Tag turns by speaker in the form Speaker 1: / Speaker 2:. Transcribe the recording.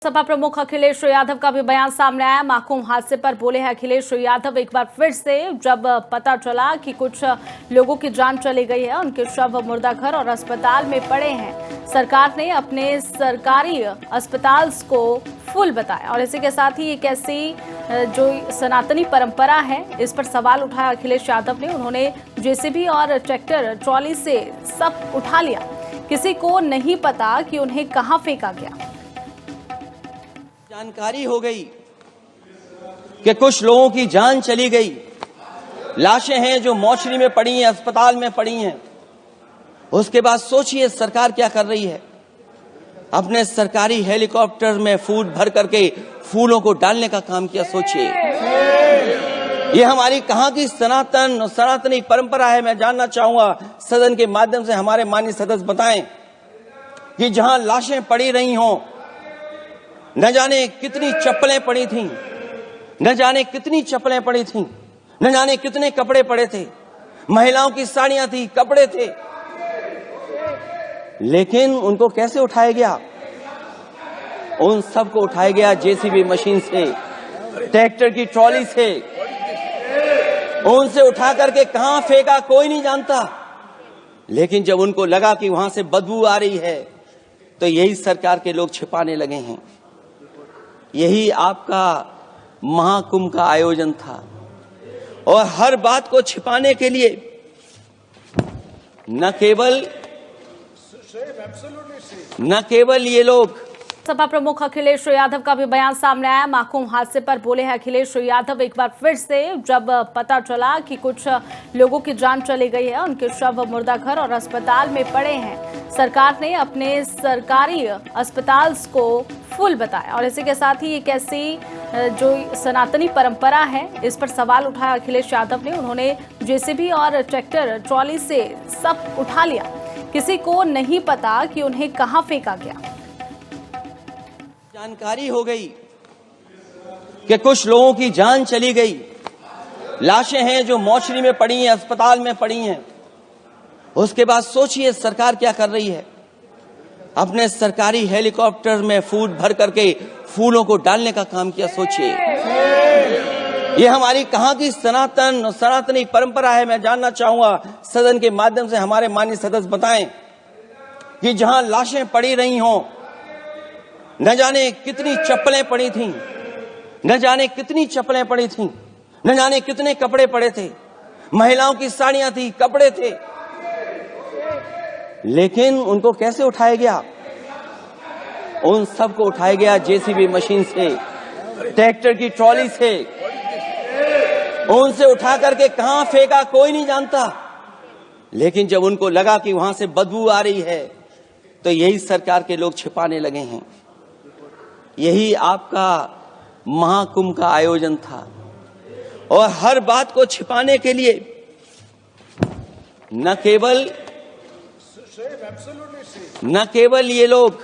Speaker 1: सपा प्रमुख अखिलेश यादव का भी बयान सामने आया। मासूम हादसे पर बोले हैं अखिलेश यादव एक बार फिर से। जब पता चला कि कुछ लोगों की जान चली गई है, उनके शव मुर्दाघर और अस्पताल में पड़े हैं, सरकार ने अपने सरकारी अस्पताल को फुल बताया। और इसी के साथ ही एक ऐसी जो सनातनी परंपरा है, इस पर सवाल उठाया अखिलेश यादव ने। उन्होंने जेसीबी और ट्रैक्टर ट्रॉली से सब उठा लिया, किसी को नहीं पता कि उन्हें कहां फेंका गया।
Speaker 2: जानकारी हो गई कि कुछ लोगों की जान चली गई, लाशें हैं जो मोर्चरी में पड़ी हैं, अस्पताल में पड़ी हैं। उसके बाद सोचिए सरकार क्या कर रही है। अपने सरकारी हेलीकॉप्टर में फूड भर करके फूलों को डालने का काम किया। सोचिए ये हमारी कहां की सनातनी परंपरा है। मैं जानना चाहूंगा सदन के माध्यम से हमारे माननीय सदस्य बताएं कि जहां लाशें पड़ी रही हों, न जाने कितनी चप्पलें पड़ी थीं, न जाने कितनी चप्पलें पड़ी थीं, न जाने कितने कपड़े पड़े थे, महिलाओं की साड़ियां थी, कपड़े थे, लेकिन उनको कैसे उठाया गया? उन सबको उठाया गया जेसीबी मशीन से, ट्रैक्टर की ट्रॉली से। उनसे उठा करके कहां फेंका कोई नहीं जानता, लेकिन जब उनको लगा कि वहां से बदबू आ रही है, तो यही सरकार के लोग छिपाने लगे हैं। यही आपका महाकुंभ का आयोजन था, और हर बात को छिपाने के लिए न केवल ये लोग।
Speaker 1: सपा प्रमुख अखिलेश यादव का भी बयान सामने आया। मासूम हादसे पर बोले हैं अखिलेश यादव एक बार फिर से। जब पता चला कि कुछ लोगों की जान चली गई है, उनके शव मुर्दाघर और अस्पताल में पड़े हैं, सरकार ने अपने सरकारी अस्पताल को फुल बताया। और इसी के साथ ही एक ऐसी जो सनातनी परंपरा है, इस पर सवाल उठाया अखिलेश यादव ने। उन्होंने जेसीबी और ट्रैक्टर ट्रॉली से सब उठा लिया, किसी को नहीं पता कि उन्हें कहां फेंका गया।
Speaker 2: जानकारी हो गई कि कुछ लोगों की जान चली गई, लाशें हैं जो मोर्चरी में पड़ी हैं, अस्पताल में पड़ी हैं। उसके बाद सोचिए सरकार क्या कर रही है। अपने सरकारी हेलीकॉप्टर में फूड भर करके फूलों को डालने का काम किया। सोचिए ये हमारी कहां की सनातनी परंपरा है। मैं जानना चाहूंगा सदन के माध्यम से हमारे माननीय सदस्य बताएं कि जहां लाशें पड़ी रही हों, न जाने कितनी चप्पलें पड़ी थीं, न जाने कितनी चप्पलें पड़ी थीं, न जाने कितने कपड़े पड़े थे, महिलाओं की साड़ियां थी, कपड़े थे, लेकिन उनको कैसे उठाया गया? उन सबको उठाया गया जेसीबी मशीन से, ट्रैक्टर की ट्रॉली से। उनसे उठा करके कहां फेंका कोई नहीं जानता, लेकिन जब उनको लगा कि वहां से बदबू आ रही है, तो यही सरकार के लोग छिपाने लगे हैं। यही आपका महाकुंभ का आयोजन था, और हर बात को छिपाने के लिए न केवल ये लोग